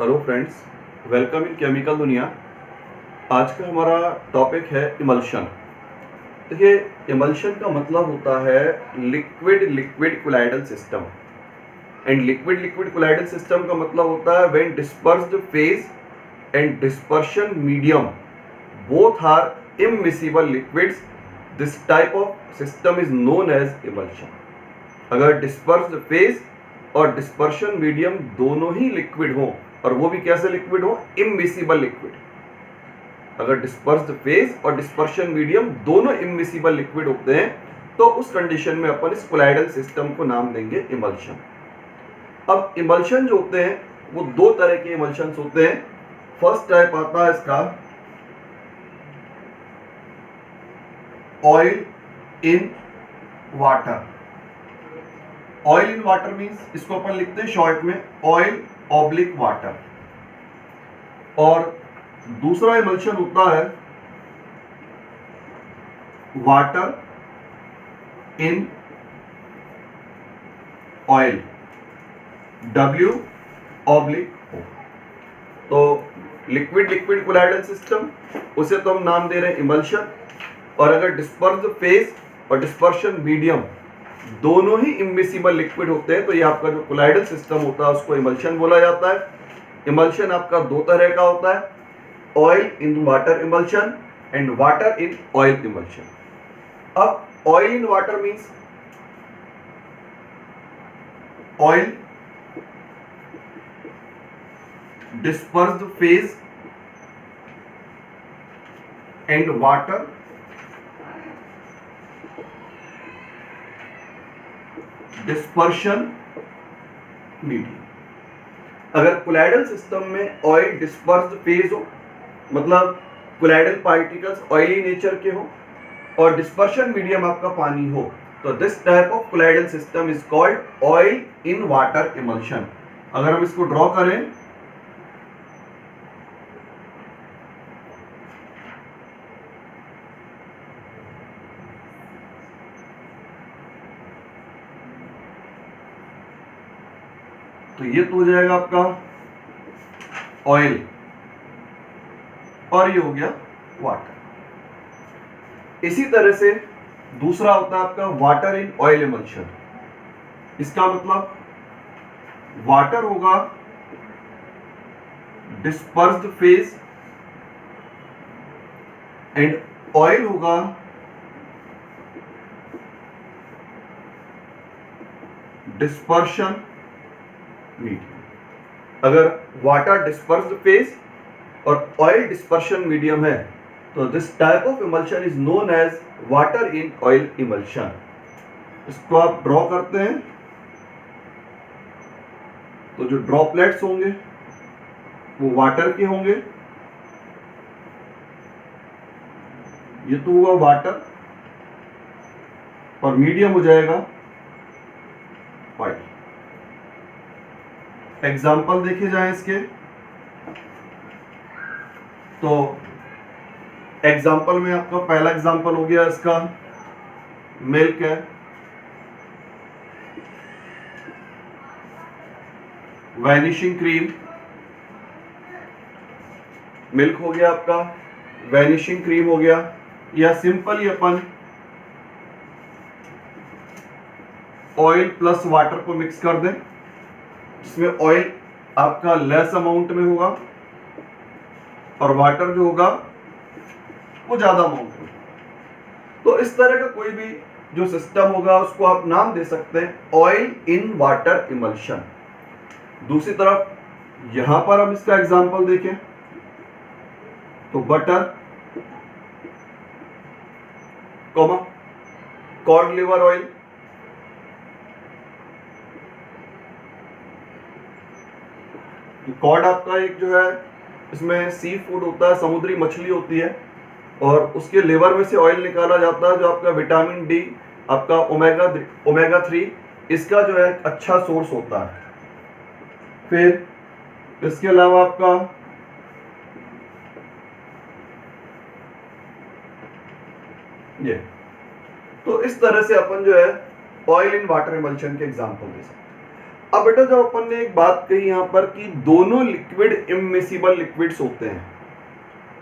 Hello friends, welcome in chemical दुनिया। आज का हमारा टॉपिक है इमल्शन। देखिए, इमल्शन का मतलब होता है liquid liquid colloidal system. And liquid liquid colloidal system का मतलब होता है when dispersed phase and dispersion medium both are immiscible liquids, this type of system is known as emulsion. अगर डिस्पर्स्ड फेज और डिस्पर्शन मीडियम दोनों ही liquid हो, और वो भी कैसे लिक्विड हो, इममिसिबल लिक्विड। अगर डिस्पर्स्ड फेज और डिस्पर्शन मीडियम दोनों इममिसिबल लिक्विड होते हैं तो उस कंडीशन में अपन इस कोलाइडल सिस्टम को नाम देंगे इमल्शन। अब इमल्शन जो होते हैं वो दो तरह के इमल्शन होते हैं। फर्स्ट टाइप आता है इसका oil in water. Oil in water means इसको अपन लिखते हैं शॉर्ट में ऑयल ऑब्लिक वाटर। और दूसरा इमल्शन होता है water in oil, W oblique O। तो लिक्विड लिक्विड कोलाइडल सिस्टम, उसे तो हम नाम दे रहे हैं इमल्शन। और अगर डिस्पर्स्ड फेज और डिस्पर्शन मीडियम दोनों ही इममिसिबल लिक्विड होते हैं तो ये आपका जो कोलाइडल सिस्टम होता है उसको इमल्शन बोला जाता है। इमल्शन आपका दो तरह का होता है, oil in water emulsion and water in oil emulsion. अब oil in water means oil dispersed phase and water dispersion medium. अगर कोलाइडल सिस्टम में ऑयल डिस्पर्स्ड फेज हो, मतलब कोलाइडल पार्टिकल्स ऑयली नेचर के हो, और डिस्पर्शन मीडियम आपका पानी हो, तो this type of colloidal system is called oil in water emulsion. अगर हम इसको ड्रॉ करें तो ये तो हो जाएगा आपका ऑयल और ये हो गया वाटर। इसी तरह से दूसरा होता है आपका वाटर इन ऑयल इमल्शन। इसका मतलब वाटर होगा डिस्पर्स्ड फेज एंड ऑयल होगा डिस्पर्शन मीडियम। अगर वाटर डिस्पर्स्ड फेज और ऑयल डिस्पर्शन मीडियम है तो this type of emulsion is known as water in oil emulsion. इसको आप ड्रॉ करते हैं तो जो ड्रॉपलेट्स होंगे वो वाटर के होंगे। ये तो हुआ वाटर और मीडियम हो जाएगा ऑयल। एग्जाम्पल देखे जाए इसके तो एग्जाम्पल में आपका पहला एग्जाम्पल हो गया इसका मिल्क है, वैनिशिंग क्रीम। मिल्क हो गया आपका, वैनिशिंग क्रीम हो गया, या सिंपली अपन ऑयल प्लस वाटर को मिक्स कर दें, इसमें ऑयल आपका लेस अमाउंट में होगा और वाटर जो होगा वो ज्यादा अमाउंट में। तो इस तरह का कोई भी जो सिस्टम होगा उसको आप नाम दे सकते हैं ऑयल इन वाटर इमल्शन। दूसरी तरफ यहां पर हम इसका एग्जांपल देखें तो butter, cod liver oil. Cod आपका एक जो है इसमें सी फूड होता है, समुद्री मछली होती है, और उसके लिवर में से ऑयल निकाला जाता है जो आपका विटामिन डी, आपका ओमेगा 3 इसका जो है अच्छा सोर्स होता है। फिर इसके अलावा आपका ये, तो इस तरह से अपन जो है ऑयल इन वाटर इमल्शन के एग्जांपल दे सकते हैं। अब बेटा जब अपन ने एक बात कही यहाँ पर कि दोनों लिक्विड इम्मिसिबल लिक्विड्स होते हैं,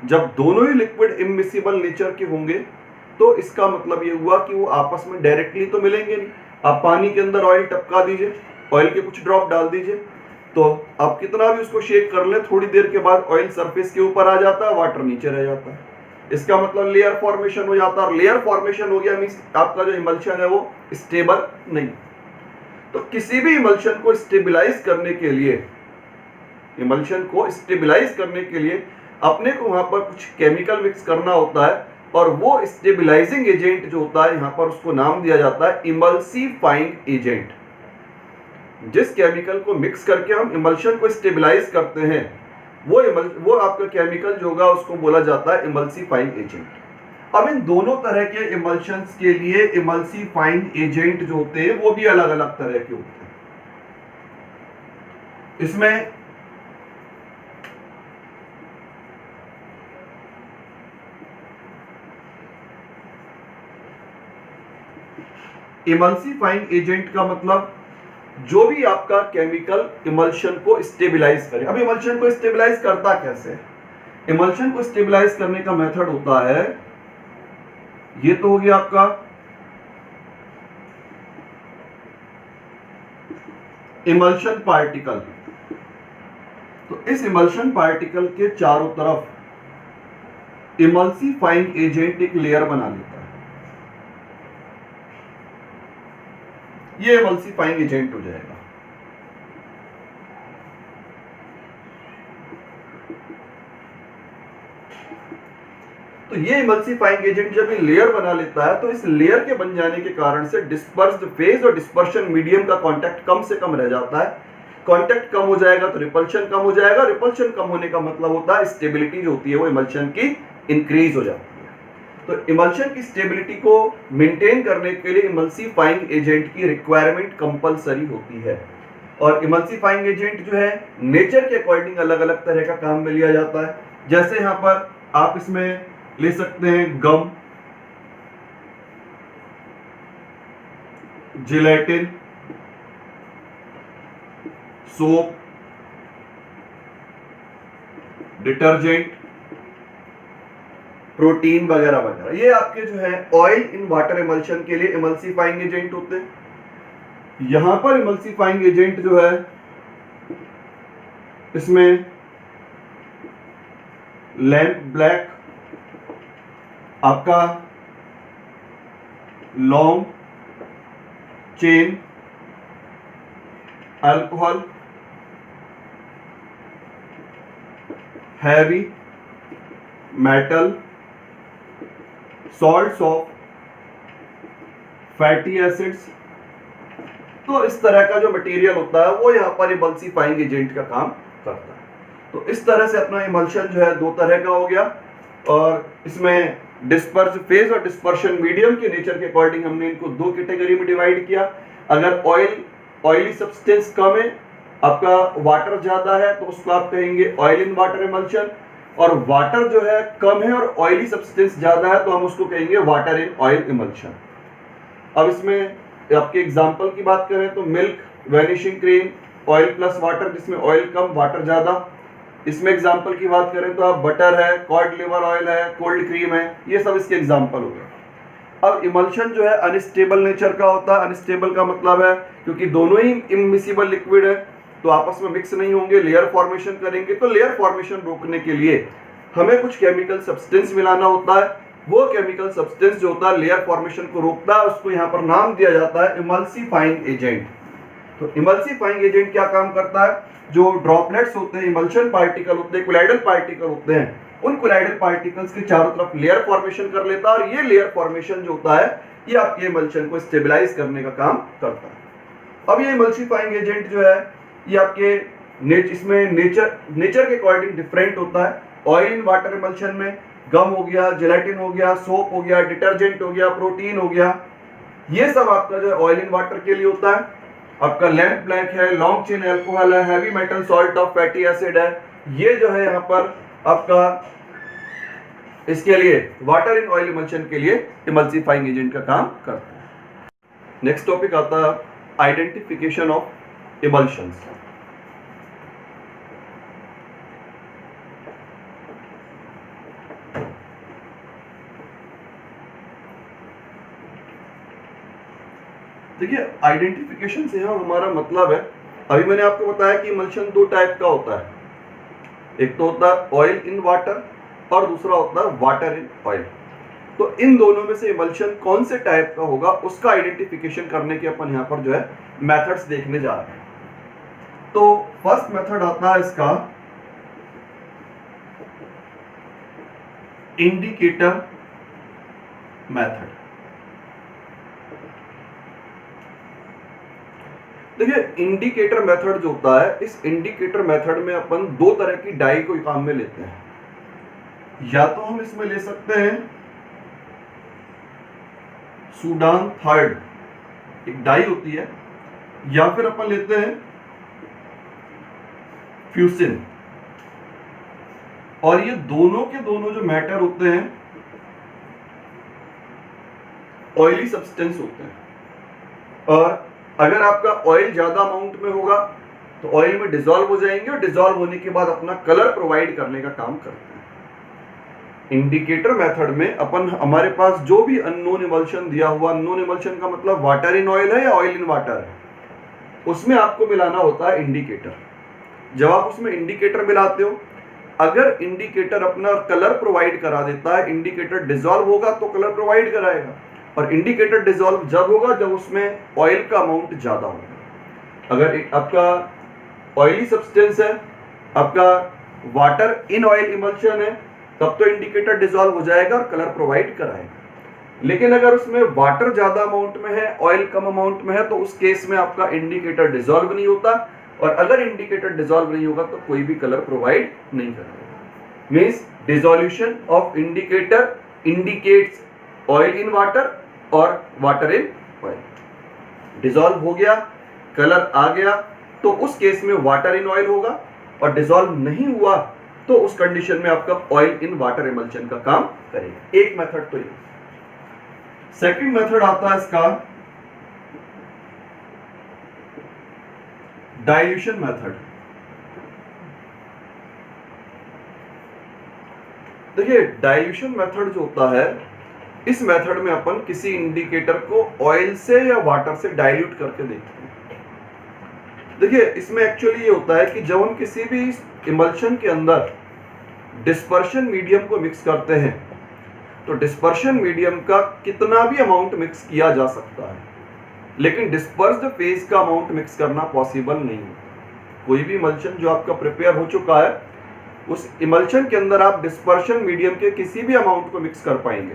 जब दोनों ही लिक्विड इम्मिसिबल नेचर के होंगे तो इसका मतलब ये हुआ कि वो आपस में डायरेक्टली तो मिलेंगे नहीं। आप पानी के अंदर ऑयल टपका दीजिए, ऑयल के कुछ ड्रॉप डाल दीजिए, तो आप कितना भी उसको शेक कर ले, थोड़ी देर के बाद ऑयल सरफेस के ऊपर आ जाता है, वाटर नीचे रह जाता है। इसका मतलब लेयर फॉर्मेशन हो जाता है, और लेयर फॉर्मेशन हो गया मींस आपका जो इमल्शन है वो स्टेबल नहीं। तो किसी भी इमल्शन को स्टेबलाइज करने के लिए, अपने को वहां पर कुछ केमिकल मिक्स करना होता है, और वो स्टेबलाइजिंग एजेंट जो होता है यहाँ पर उसको नाम दिया जाता है इमल्सिफाइंग एजेंट। जिस केमिकल को मिक्स करके हम इमल्शन को स्टेबलाइज करते हैं वो आपका केमिकल जो होगा उसको बोला जाता है इमल्सिफाइंग एजेंट। अब इन दोनों तरह के इमल्शंस के लिए इमल्सिफाइंग एजेंट जो होते हैं वो भी अलग अलग तरह के होते हैं। इसमें इमल्सिफाइंग एजेंट का मतलब जो भी आपका केमिकल इमल्शन को स्टेबलाइज करे। अब इमल्शन को स्टेबलाइज करता कैसे? इमल्शन को स्टेबलाइज करने का मेथड होता है, ये तो हो गया आपका इमल्शन पार्टिकल। तो इस इमल्शन पार्टिकल के चारों तरफ इमल्सिफाइंग एजेंट एक लेयर बना लेता है। ये इमल्सिफाइंग एजेंट हो जाएगा। तो ये इमल्सिफाइंग एजेंट जब ये लेयर बना लेता है तो इस लेयर के बन जाने के कारण से डिस्पर्स्ड फेज और डिस्पर्शन मीडियम का कांटेक्ट कम से कम रह जाता है। कांटेक्ट कम हो जाएगा तो रिपल्शन कम हो जाएगा। रिपल्शन कम होने का मतलब होता है स्टेबिलिटी जो होती है वो इमल्शन की इंक्रीज हो जाती है। तो इमल्शन की स्टेबिलिटी को मेंटेन करने के लिए इमल्सिफाइंग एजेंट की रिक्वायरमेंट कंपलसरी होती है। और इमल्सिफाइंग एजेंट जो है नेचर के अकॉर्डिंग अलग अलग तरह का काम में लिया जाता है। जैसे यहाँ पर आप इसमें ले सकते हैं गम, जिलेटिन, सोप, डिटर्जेंट, प्रोटीन वगैरह वगैरह। ये आपके जो है ऑयल इन वाटर इमल्शन के लिए इमल्सिफाइंग एजेंट होते हैं। यहां पर इमल्सिफाइंग एजेंट जो है इसमें लैंप ब्लैक, आपका long chain alcohol, heavy metal, salts of fatty acids. तो इस तरह का जो मटेरियल होता है वो यहाँ पर इमल्सिफाइंग एजेंट का काम करता है। तो इस तरह से अपना इमल्शन जो है दो तरह का हो गया, और इसमें डिस्पर्स फेज और डिस्पर्शन मीडियम के नेचर के अकॉर्डिंग हमने इनको दो कैटेगरी में डिवाइड किया। अगर ऑयली सब्सटेंस कम है, आपका वाटर ज्यादा है, तो उसको आप कहेंगे ऑयल इन वाटर इमल्शन। और वाटर जो है कम है और ऑयली सब्सटेंस ज्यादा है तो हम उसको कहेंगे वाटर इन ऑयल इमल्शन। अब इसमें आपके एग्जांपल की बात करें तो milk, vanishing cream, oil plus water जिसमें ऑयल कम वाटर ज्यादा। इसमें एग्जांपल की बात करें तो आप बटर है, कॉड लिवर ऑयल है, कोल्ड क्रीम है, ये सब इसके एग्जांपल हो गए। अब इमल्शन जो है अनस्टेबल नेचर का होता है। अनस्टेबल का मतलब है क्योंकि दोनों ही इमिसिबल लिक्विड है तो आपस में मिक्स नहीं होंगे, लेयर फॉर्मेशन करेंगे। तो लेयर फॉर्मेशन रोकने के लिए हमें कुछ केमिकल सब्सटेंस मिलाना होता है। वो केमिकल सब्सटेंस जो होता है लेयर फॉर्मेशन को रोकता है, उसको यहाँ पर नाम दिया जाता है इमल्सिफाइंग एजेंट। तो इमल्सिफाइंग एजेंट क्या काम करता है? जो ड्रॉपलेट्स होते हैं, इमल्शन पार्टिकल होते हैं, कोलाइडल पार्टिकल होते हैं, उन कोलाइडल पार्टिकल्स के चारों तरफ लेयर फॉर्मेशन कर लेता है। और ये लेयर फॉर्मेशन जो होता है ये आपके इमल्शन को स्टेबलाइज करने का काम करता है। अब ये इमल्सिफाइंग एजेंट जो है ये आपके इसमें नेचर के अकॉर्डिंग डिफरेंट होता है। ऑयल इन वाटर इमल्शन में गम हो गया, जेलेटिन हो गया, सोप हो गया, डिटर्जेंट हो गया, प्रोटीन हो गया, ये सब आपका जो है ऑयल इन वाटर के लिए होता है। आपका लैंप ब्लैक है, लॉन्ग चेन अल्कोहल है, heavy metal salt of fatty acid है, ये जो है यहाँ पर आपका इसके लिए वाटर इन ऑयल इमल्शन के लिए इमल्सिफाइंग एजेंट का काम करता है। नेक्स्ट टॉपिक आता है आइडेंटिफिकेशन ऑफ इमल्शंस। देखिए आइडेंटिफिकेशन से यहाँ हमारा मतलब है, अभी मैंने आपको बताया कि इमल्शन दो टाइप का होता है, एक तो होता है ऑयल इन वाटर और दूसरा होता है वाटर इन ऑयल। तो इन दोनों में से इमल्शन कौन से टाइप का होगा उसका आइडेंटिफिकेशन करने के अपन यहाँ पर जो है मेथड्स देखने जा रहे हैं। तो फर्स्ट मेथड आता है इसका इंडिकेटर मेथड। देखिए इंडिकेटर मेथड जो होता है, इस इंडिकेटर मेथड में अपन दो तरह की डाई को काम में लेते हैं। या तो हम इसमें ले सकते हैं सूडान थर्ड, एक डाई होती है, या फिर अपन लेते हैं फ्यूसिन। और ये दोनों के दोनों जो मैटर होते हैं ऑयली सब्सटेंस होते हैं, और अगर आपका ऑयल ज्यादा अमाउंट में होगा तो ऑयल में डिसॉल्व हो जाएंगे और डिसॉल्व होने के बाद अपना कलर प्रोवाइड करने का काम करते हैं। इंडिकेटर मेथड में अपन हमारे पास जो भी अननोन इमल्शन दिया हुआ, अननोन इमल्शन का मतलब वाटर इन ऑयल है या ऑयल इन वाटर है, उसमें आपको मिलाना होता है इंडिकेटर। जब आप उसमें इंडिकेटर मिलाते हो, अगर इंडिकेटर अपना कलर प्रोवाइड करा देता है, इंडिकेटर डिसॉल्व होगा तो कलर प्रोवाइड कराएगा, और इंडिकेटर डिसॉल्व जब होगा जब उसमें ऑयल का अमाउंट ज्यादा होगा। अगर आपका ऑयली सब्सटेंस है, आपका वाटर इन ऑयल इमल्शन है, तब तो इंडिकेटर डिसॉल्व हो जाएगा और कलर प्रोवाइड कराएगा। लेकिन अगर उसमें वाटर ज्यादा अमाउंट में है, ऑयल कम अमाउंट में है, तो उस केस में आपका इंडिकेटर डिसॉल्व नहीं होता, और अगर इंडिकेटर डिसॉल्व नहीं होगा तो कोई भी कलर प्रोवाइड नहीं करेगा। Means dissolution of indicator indicates oil in water और वाटर इन ऑयल। डिसॉल्व हो गया, कलर आ गया, तो उस केस में वाटर इन ऑयल होगा, और डिसॉल्व नहीं हुआ तो उस कंडीशन में आपका ऑयल इन वाटर इमल्शन का काम करेगा। एक मेथड तो ये। सेकंड मेथड आता है इसका डाइल्यूशन मेथड। देखिए डाइल्यूशन मेथड जो होता है, इस मेथड में अपन किसी इंडिकेटर को ऑयल से या वाटर से डाइल्यूट करके देखते हैं। देखिए इसमें एक्चुअली ये होता है कि जब हम किसी भी इमल्शन के अंदर डिस्पर्शन मीडियम को मिक्स करते हैं, तो डिस्पर्शन मीडियम का कितना भी अमाउंट मिक्स किया जा सकता है, लेकिन डिस्पर्स्ड फेज का अमाउंट मिक्स करना पॉसिबल नहीं है। कोई भी इमल्शन जो आपका प्रिपेयर हो चुका है, उस इमल्शन के अंदर आप डिस्पर्शन मीडियम के किसी भी अमाउंट को मिक्स कर पाएंगे।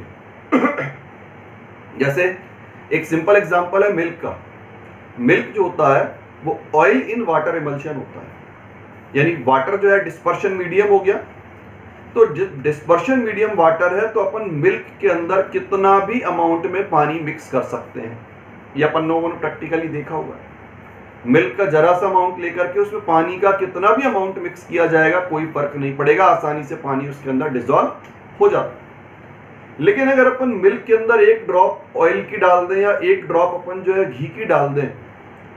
जैसे एक सिंपल एग्जांपल है मिल्क का। मिल्क जो होता है वो ऑयल इन वाटर इमल्शन होता है, यानी वाटर जो है डिस्पर्शन मीडियम हो गया, तो डिस्पर्शन मीडियम वाटर है, तो अपन मिल्क के अंदर कितना भी अमाउंट में पानी मिक्स कर सकते हैं। ये अपन लोगों ने प्रैक्टिकली देखा हुआ है। मिल्क का जरा सा अमाउंट लेकर के उसमें पानी का कितना भी अमाउंट मिक्स किया जाएगा, कोई फर्क नहीं पड़ेगा, आसानी से पानी उसके अंदर डिसॉल्व हो जाता है। लेकिन अगर अपन मिल्क के अंदर एक ड्रॉप ऑयल की डाल दें या एक ड्रॉप अपन जो है घी की डाल दें,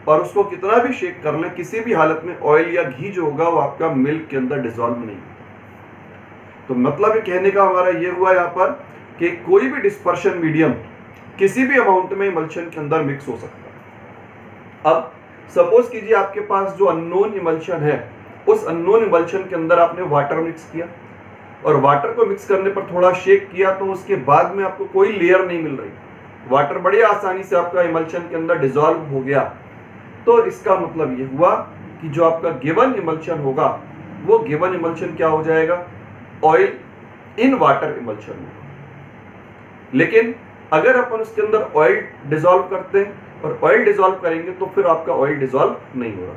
और उसको कितना भी शेक कर लें, किसी भी हालत में ऑयल या घी जो होगा वो आपका मिल्क के अंदर डिसॉल्व नहीं होता। तो मतलब ये कहने का हमारा ये हुआ यहाँ पर कि कोई भी डिस्पर्शन मीडियम किसी भी अमाउंट में इमल्शन के अंदर मिक्स हो सकता है। अब सपोज कीजिए आपके पास जो अननोन इमल्शन है, उस अननोन इमल्शन के अंदर आपने वाटर मिक्स किया, और वाटर को मिक्स करने पर थोड़ा शेक किया, तो उसके बाद में आपको कोई लेयर नहीं मिल रही, वाटर बड़े आसानी से आपका इमल्शन के अंदर डिसॉल्व हो गया। तो इसका मतलब ये हुआ कि जो आपका गिवन इमल्शन होगा, वो गिवन इमल्शन क्या हो जाएगा, ऑयल इन वाटर इमल्शन होगा। लेकिन अगर अपन उसके अंदर ऑयल डिसॉल्व करते हैं और ऑयल डिसॉल्व करेंगे, तो फिर आपका ऑयल डिसॉल्व नहीं हो रहा,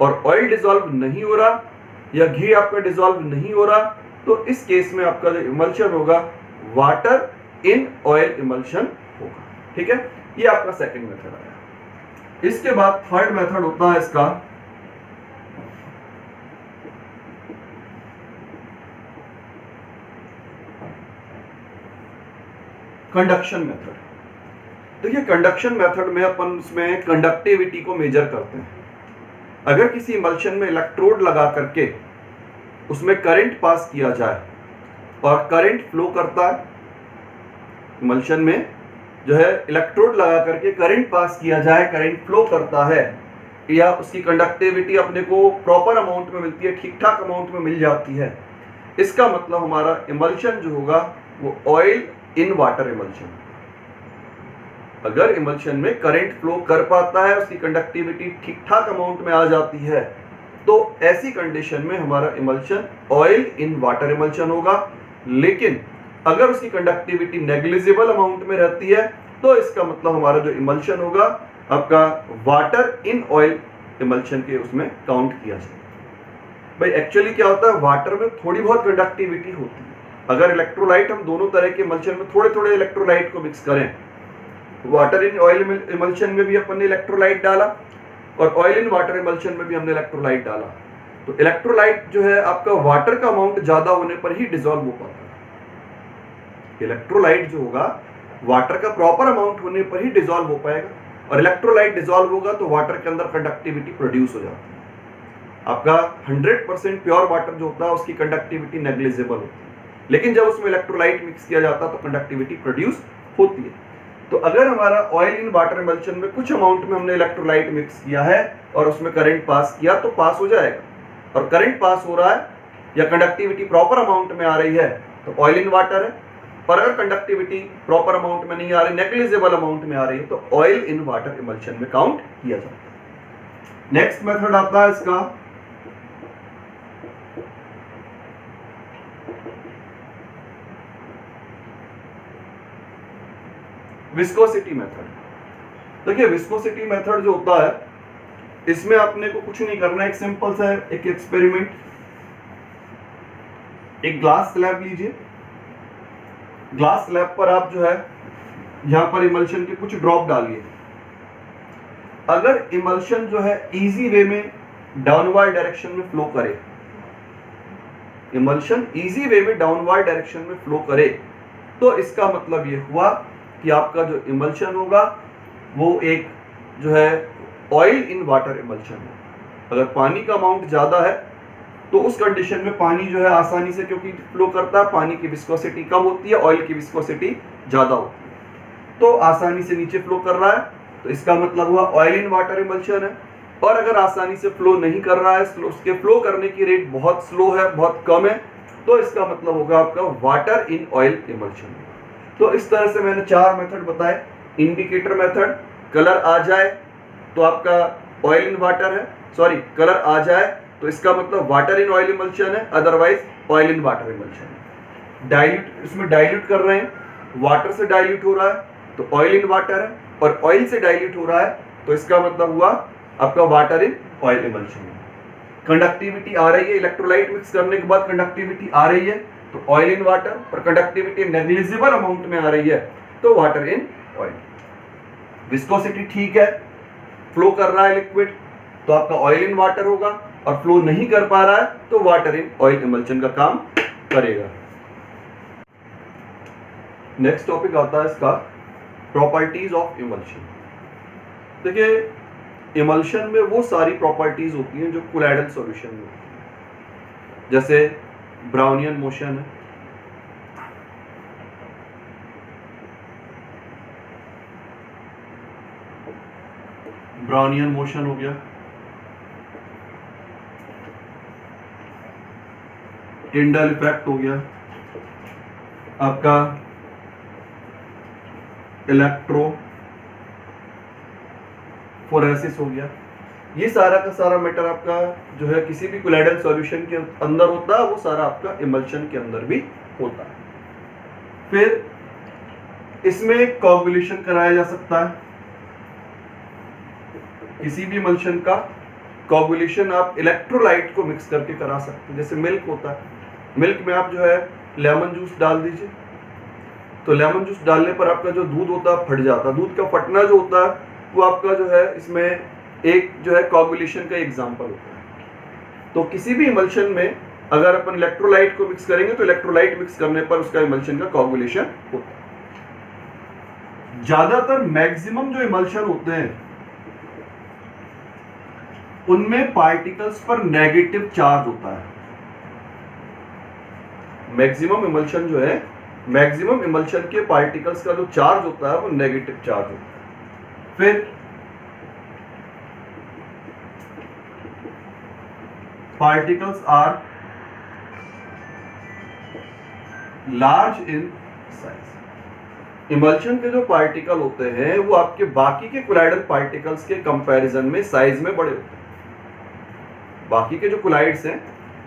और ऑयल डिसॉल्व नहीं हो रहा या घी आपका डिसॉल्व नहीं हो रहा, तो इस केस में आपका जो इमल्शन होगा वाटर इन ऑयल इमल्शन होगा। ठीक है, ये आपका सेकंड मेथड आया। इसके बाद थर्ड मेथड होता है इसका कंडक्शन मेथड। देखिए कंडक्शन मेथड में अपन उसमें कंडक्टिविटी को मेजर करते हैं। अगर किसी इमल्शन में इलेक्ट्रोड लगा करके उसमें करंट पास किया जाए और करंट फ्लो करता है, इमल्शन में जो है इलेक्ट्रोड लगा करके करंट पास किया जाए, करंट फ्लो करता है, या उसकी कंडक्टिविटी अपने को प्रॉपर अमाउंट में मिलती है, ठीक ठाक अमाउंट में मिल जाती है, इसका मतलब हमारा इमल्शन जो होगा वो ऑयल इन वाटर इमल्शन। अगर इमल्शन में करंट फ्लो कर पाता है, उसकी कंडक्टिविटी ठीक ठाक अमाउंट में आ जाती है, तो ऐसी कंडीशन में हमारा emulsion oil in water emulsion होगा। लेकिन अगर उसकी कंडक्टिविटी नेग्लिजिबल अमाउंट में रहती है तो इसका मतलब हमारा जो इमल्शन होगा आपका वाटर इन ऑयल इमल्शन के उसमें काउंट किया जाए। भाई एक्चुअली क्या होता है, वाटर में थोड़ी बहुत कंडक्टिविटी होती है। अगर इलेक्ट्रोलाइट, हम दोनों तरह के इमल्शन में थोड़े थोड़े इलेक्ट्रोलाइट को मिक्स करें, वाटर इन ऑयल इमल्शन में भी अपन ने इलेक्ट्रोलाइट डाला और ऑयल इन वाटर इमल्शन में भी हमने इलेक्ट्रोलाइट डाला, तो इलेक्ट्रोलाइट जो है आपका वाटर का अमाउंट ज्यादा होने पर ही डिसॉल्व हो पाता है। इलेक्ट्रोलाइट जो होगा वाटर का प्रॉपर अमाउंट होने पर ही डिसॉल्व हो पाएगा, और इलेक्ट्रोलाइट डिसॉल्व होगा तो वाटर के अंदर कंडक्टिविटी प्रोड्यूस हो जाती है। आपका 100% प्योर वाटर जो होता है उसकी कंडक्टिविटी नेग्लिजिबल होती है, लेकिन जब उसमें इलेक्ट्रोलाइट मिक्स किया जाता है तो कंडक्टिविटी प्रोड्यूस होती है। तो अगर हमारा ऑयल इन वाटर इमल्शन में कुछ अमाउंट में हमने इलेक्ट्रोलाइट मिक्स किया है और उसमें करंट पास किया तो पास हो जाएगा, और करंट पास हो रहा है या कंडक्टिविटी प्रॉपर अमाउंट में आ रही है तो ऑयल इन वाटर है, और अगर कंडक्टिविटी प्रॉपर अमाउंट में नहीं आ रही, नेग्लिजिबल अमाउंट में आ रही है, तो ऑयल इन वाटर इमल्शन में काउंट किया जाता है। नेक्स्ट मेथड आता है इसका विस्कोसिटी मेथड। देखिए विस्कोसिटी मेथड जो होता है इसमें अपने को कुछ नहीं करना है, एक सिंपल सा एक एक्सपेरिमेंट। एक ग्लास स्लैब लीजिए, ग्लास स्लैब पर आप जो है यहां पर इमल्शन के कुछ ड्रॉप डालिए। अगर इमल्शन जो है इजी वे में डाउनवर्ड डायरेक्शन में फ्लो करे, इमल्शन इजी वे में डाउनवर्ड डायरेक्शन में फ्लो करे, तो इसका मतलब ये हुआ कि आपका जो इमल्शन होगा वो एक जो है ऑयल इन वाटर इमल्शन है। अगर पानी का अमाउंट ज्यादा है तो उस कंडीशन में पानी जो है आसानी से, क्योंकि फ्लो करता है, पानी की विस्कोसिटी कम होती है, ऑयल की विस्कोसिटी ज्यादा होती है, तो आसानी से नीचे फ्लो कर रहा है, तो इसका मतलब हुआ ऑयल इन वाटर इमल्शन है। और अगर आसानी से फ्लो नहीं कर रहा है, उसके फ्लो करने की रेट बहुत स्लो है, बहुत कम है, तो इसका मतलब होगा आपका वाटर इन ऑयल इमल्शन। तो इस तरह से मैंने 4 मेथड बताए। इंडिकेटर मेथड, कलर आ जाए तो आपका ऑयल इन वाटर है, सॉरी कलर आ जाए तो इसका मतलब वाटर इन ऑयल इमल्शन है, otherwise oil in water emulsion है। डाइल्यूट, इसमें डाइल्यूट कर रहे हैं, वाटर से डाइल्यूट हो रहा है तो ऑयल इन वाटर है, और ऑयल से डाइल्यूट हो रहा है तो इसका मतलब हुआ आपका वाटर इन ऑयल इमल्शन है। कंडक्टिविटी आ रही है, इलेक्ट्रोलाइट मिक्स करने के बाद कंडक्टिविटी आ रही है तो ऑयल इन वाटर, और कंडक्टिविटी नेग्लिजिबल अमाउंट में आ रही है तो वाटर इन ऑयल। विस्कोसिटी ठीक है, फ्लो कर रहा है लिक्विड तो आपका ऑयल इन वाटर होगा, और फ्लो नहीं कर पा रहा है तो वाटर इन ऑयल इमल्शन का काम करेगा। नेक्स्ट टॉपिक आता है इसका प्रॉपर्टीज ऑफ इमल्शन। देखिए इमल्शन में वो सारी प्रॉपर्टीज होती हैं जो कोलॉइडल सॉल्यूशन में होती हैं, जैसे ब्राउनियन मोशन है, ब्राउनियन मोशन हो गया, टिंडल इफेक्ट हो गया, आपका इलेक्ट्रोफोरेसिस हो गया। ये सारा का सारा मैटर आपका जो है किसी भी कोलॉइडल सॉल्यूशन के अंदर होता है, वो सारा आपका इमल्शन के अंदर भी होता है। फिर इसमें कोगुलेशन कराया जा सकता है, किसी भी इमल्शन का कोगुलेशन आप इलेक्ट्रोलाइट को मिक्स करके करा सकते हैं। जैसे मिल्क होता है, मिल्क में आप जो है लेमन जूस डाल दीजिए, तो लेमन जूस डालने पर आपका जो दूध होता है फट जाता है। दूध का फटना जो होता है वो आपका जो है इसमें एक जो है कोगुलेशन का एग्जांपल होता है। तो किसी भी इमल्शन में अगर अपन इलेक्ट्रोलाइट को मिक्स करेंगे तो इलेक्ट्रोलाइट मिक्स करने पर उसका इमल्शन का कोगुलेशन होता है। ज्यादातर मैक्सिमम जो इमल्शन होते हैं उनमें पार्टिकल्स पर नेगेटिव चार्ज होता है। मैक्सिमम इमल्शन जो है, मैक्सिमम इमल्शन के पार्टिकल्स का जो चार्ज होता है वो नेगेटिव चार्ज होता है। फिर particles are large in size. Emulsion के जो पार्टिकल होते हैं वो आपके बाकी के कोलाइडल पार्टिकल्स के कंपैरिजन में साइज में बड़े होते हैं। बाकी के जो कोलाइड्स हैं,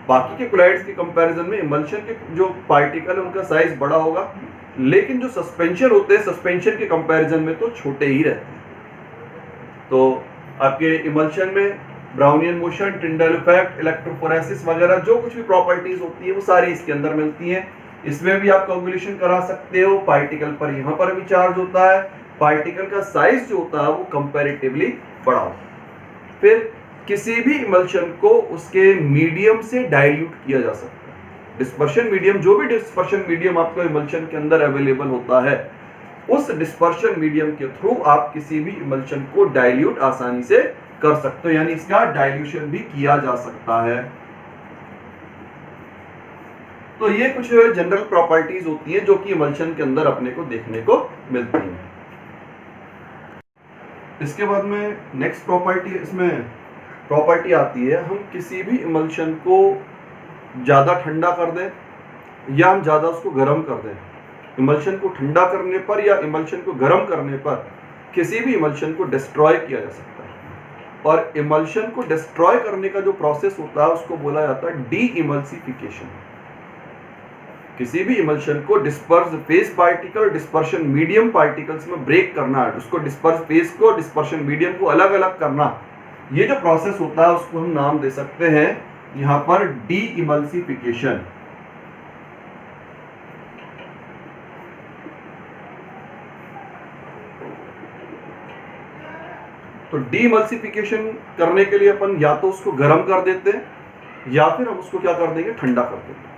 बाकी के कोलाइड्स के कंपैरिजन में इमल्शन के जो पार्टिकल है उनका साइज बड़ा होगा, लेकिन जो सस्पेंशन होते हैं सस्पेंशन के कंपैरिजन में तो छोटे ही रहते हैं। तो आपके इमल्शन में Brownian motion, Tyndall effect, electrophoresis वगैरह जो कुछ भी प्रॉपर्टीज होती है वो सारी इसके अंदर मिलती हैं। इसमें भी आप कैलकुलेशन करा सकते हो। पार्टिकल पर यहाँ पर भी चार्ज होता है, पार्टिकल का साइज जो होता है वो कंपैरेटिवली बड़ा होता है। फिर किसी भी इमल्शन को उसके मीडियम से डाइल्यूट किया जा सकता है। डिस्पर्शन मीडियम, जो भी डिस्पर्शन मीडियम आपको इमल्शन के अंदर अवेलेबल होता है, उस डिस्पर्शन मीडियम के थ्रू आप किसी भी इमल्शन को डाइल्यूट आसानी से कर सकते हो, यानी इसका डाइल्यूशन भी किया जा सकता है। तो ये कुछ जनरल प्रॉपर्टीज होती हैं जो कि इमल्शन के अंदर अपने को देखने को मिलती हैं। इसके बाद में नेक्स्ट प्रॉपर्टी, इसमें प्रॉपर्टी आती है, हम किसी भी इमल्शन को ज़्यादा ठंडा कर दें या हम ज़्यादा उसको गर्म कर दें। इमल्शन को ठंडा करने पर या इमल्शन को गर्म करने पर किसी भी इमल्शन को डिस्ट्रॉय किया जा सकता है। और इमल्शन को डिस्ट्रॉय करने का जो प्रोसेस होता है उसको बोला जाता है डी इमल्सिफिकेशन। किसी भी इमल्शन को disperse phase particle, dispersion medium particles में ब्रेक करना है, उसको डिस्पर्स फेज को, डिस्पर्शन मीडियम को अलग अलग करना, ये जो प्रोसेस होता है उसको हम नाम दे सकते हैं यहां पर डी इमल्सिफिकेशन। तो डी इमल्सिफिकेशन करने के लिए अपन या तो उसको गर्म कर देते हैं या फिर हम उसको क्या कर देंगे, ठंडा कर देंगे।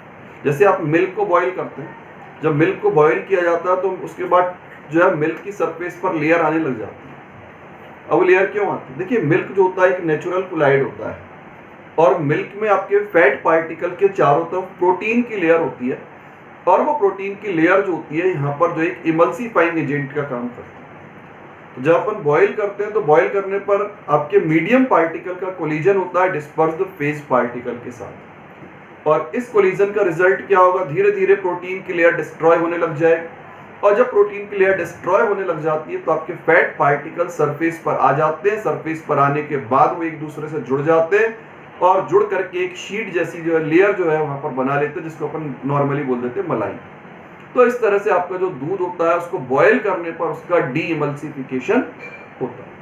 जैसे आप मिल्क को बॉईल करते हैं, जब मिल्क को बॉईल किया जाता है तो उसके बाद जो है मिल्क की सरफेस पर लेयर आने लग जाती है। अब लेयर क्यों आती है? देखिए, मिल्क जो होता है एक नेचुरल कोलाइड होता है और मिल्क में आपके फैट पार्टिकल के चारों तरफ प्रोटीन की लेयर होती है और वो प्रोटीन की लेयर जो होती है यहाँ पर जो एक इमल्सिफाइंग एजेंट का काम करती है। तो जब अपन बॉईल करते हैं तो बॉईल करने पर आपके मीडियम पार्टिकल का कोलिजन होता है डिस्पर्स्ड फेज पार्टिकल के साथ, और इस कोलिजन का रिजल्ट क्या होगा, धीरे धीरे प्रोटीन की लेयर डिस्ट्रॉय होने लग जाएगी। और जब प्रोटीन की लेयर डिस्ट्रॉय होने लग जाती है तो आपके फैट पार्टिकल सरफेस पर आ जाते हैं। सरफेस पर आने के बाद वो एक दूसरे से जुड़ जाते हैं और जुड़ करके एक शीट जैसी जो है लेयर जो है वहां पर बना लेते हैं, जिसको अपन नॉर्मली बोल देते हैं मलाई। तो इस तरह से आपका जो दूध होता है उसको बॉयल करने पर उसका डी इमल्सिफिकेशन होता है।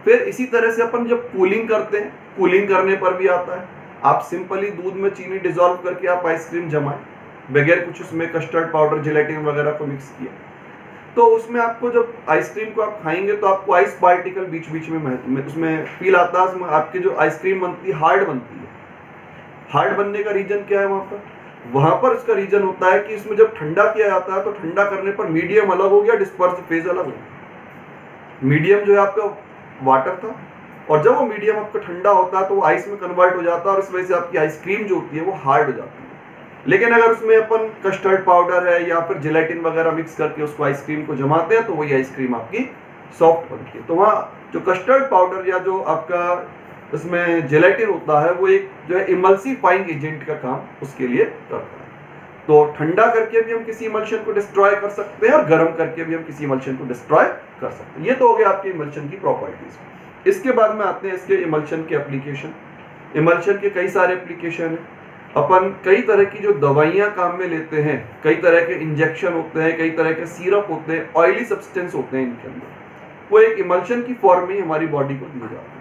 फिर इसी तरह से अपन जब कूलिंग करते हैं, कूलिंग करने पर भी आता है। आप सिंपली दूध में चीनी डिसॉल्व करके आप आइसक्रीम जमाएं बगैर कुछ उसमें कस्टर्ड पाउडर, जेलेटिन वगैरह को मिक्स किया, तो उसमें आपको जब आइसक्रीम को आप खाएंगे तो आपको आइस पार्टिकल बीच बीच में उसमें फील आता है। आपकी जो आइसक्रीम बनती है हार्ड बनती है। हार्ड बनने का रीजन क्या है वहां पर इसका रीजन होता है कि इसमें जब ठंडा किया जाता है तो ठंडा करने पर मीडियम अलग हो गया, डिस्पर्स फेज अलग हो गया। मीडियम जो है आपका वाटर था और जब वो मीडियम आपका ठंडा होता है तो वो आइस में कन्वर्ट हो जाता है और इस वजह से आपकी आइसक्रीम जो होती है वो हार्ड हो जाती है। लेकिन अगर उसमें अपन कस्टर्ड पाउडर है या फिर जेलेटिन वगैरह मिक्स करके उसको आइसक्रीम को जमाते हैं तो वही आइसक्रीम आपकी सॉफ्ट बनती है। तो वहाँ जो कस्टर्ड पाउडर या जो आपका उसमें जेलेटिन होता है वो एक जो है इमल्सिफाइंग एजेंट का काम उसके लिए करता है। तो ठंडा करके भी हम किसी इमल्शन को डिस्ट्रॉय कर सकते हैं और गर्म करके भी हम किसी इमल्शन को डिस्ट्रॉय कर सकते हैं। ये तो हो गया आपके इमल्शन की प्रॉपर्टीज। इसके बाद में आते हैं इसके इमल्शन के एप्लीकेशन। इमल्शन के कई सारे एप्लीकेशन हैं। अपन कई तरह की जो दवाइयाँ काम में लेते हैं, कई तरह के इंजेक्शन होते हैं, कई तरह के सिरप होते हैं, ऑयली सब्सटेंस होते हैं, इनके अंदर वो एक इमल्शन की फॉर्म में हमारी बॉडी को दिए जाते हैं।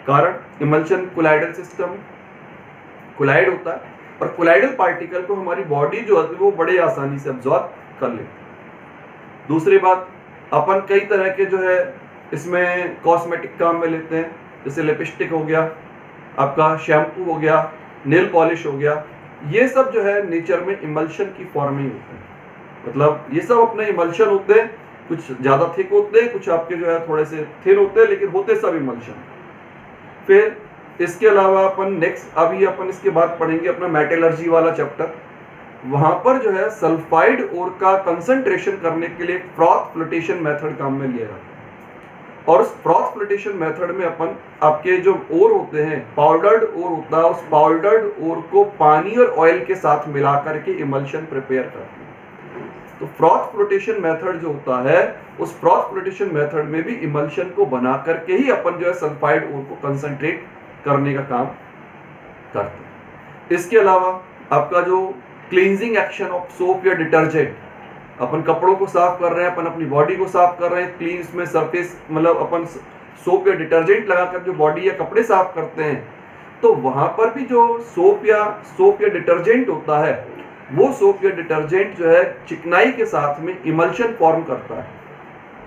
कारण इमल्शन कोलाइडल सिस्टम, कोलाइड होता है और कोलाइडल पार्टिकल को हमारी बॉडी जो है वो बड़े आसानी से अब्जॉर्ब कर लेती है। दूसरी बात, अपन कई तरह के जो है इसमें कॉस्मेटिक काम में लेते हैं, जैसे लिपस्टिक हो गया, आपका शैम्पू हो गया, नेल पॉलिश हो गया। ये सब जो है नेचर में इमल्शन की फॉर्म ही होते हैं। मतलब ये सब अपने इमल्शन होते हैं, कुछ ज़्यादा थिक होते हैं, कुछ आपके जो है थोड़े से थिन होते हैं, लेकिन होते सब इमल्शन। फिर इसके अलावा अपन नेक्स्ट अभी अपन इसके बाद पढ़ेंगे अपना मेटलर्जी वाला चैप्टर। वहां पर जो है सल्फाइड ओर का कंसंट्रेशन करने के लिए फ्रॉथ फ्लोटेशन मेथड काम में लिया जाता है। और उस फ्रॉथ फ्लोटेशन मेथड में अपन आपके जो ओर होते हैं, पाउडर्ड ओर होता है, उस पाउडर्ड ओर को पानी और ऑयल के साथ मिला करके इमल्शन प्रिपेयर करते हैं। तो फ्रॉथ फ्लोटेशन मेथड जो होता है, उस फ्रॉथ फ्लोटेशन मेथड में भी इमल्शन को बना करके ही अपन जो है सल्फाइड ओर को कंसंट्रेट करने का काम करते हैं। इसके अलावा आपका जो क्लींजिंग एक्शन ऑफ सोप या डिटर्जेंट, अपन कपड़ों को साफ कर रहे हैं, अपन अपनी बॉडी को साफ कर रहे हैं, क्लीन इसमें सरफेस मतलब अपन सोप या डिटर्जेंट लगाकर जो बॉडी या कपड़े साफ करते हैं, तो वहां पर भी जो सोप या डिटर्जेंट होता है, वो सोप या डिटर्जेंट जो है चिकनाई के साथ में इमल्शन फॉर्म करता है।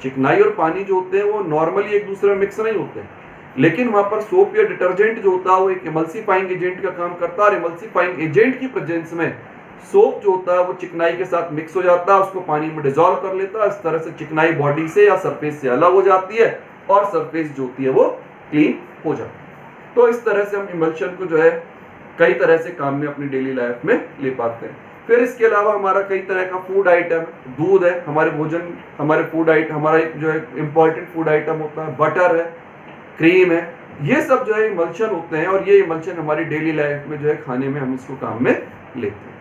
चिकनाई और पानी जो होते हैं वो नॉर्मली एक दूसरे में मिक्स नहीं होते हैं, लेकिन वहां पर सोप या डिटर्जेंट जो होता है वो एक इमल्सीफाइंग एजेंट का काम करता है, और इमल्सीफाइंग एजेंट की प्रेजेंस में सोप जो होता है वो चिकनाई के साथ मिक्स हो जाता है, उसको पानी में डिसॉल्व कर लेता है। इस तरह से चिकनाई बॉडी से या सरफेस से अलग हो जाती है और सरफेस जो होती है वो क्लीन हो जाती है। तो इस तरह से हम इमल्शन को जो है कई तरह से काम में अपनी डेली लाइफ में ले पाते हैं। फिर इसके अलावा हमारा कई तरह का फूड आइटम, दूध है, हमारे भोजन, हमारे फूड आइटम, हमारा जो है इम्पोर्टेंट फूड आइटम होता है, बटर है, क्रीम है, ये सब जो है इमल्शन होते हैं, और ये इमल्शन हमारी डेली लाइफ में जो है खाने में हम इसको काम में लेते हैं।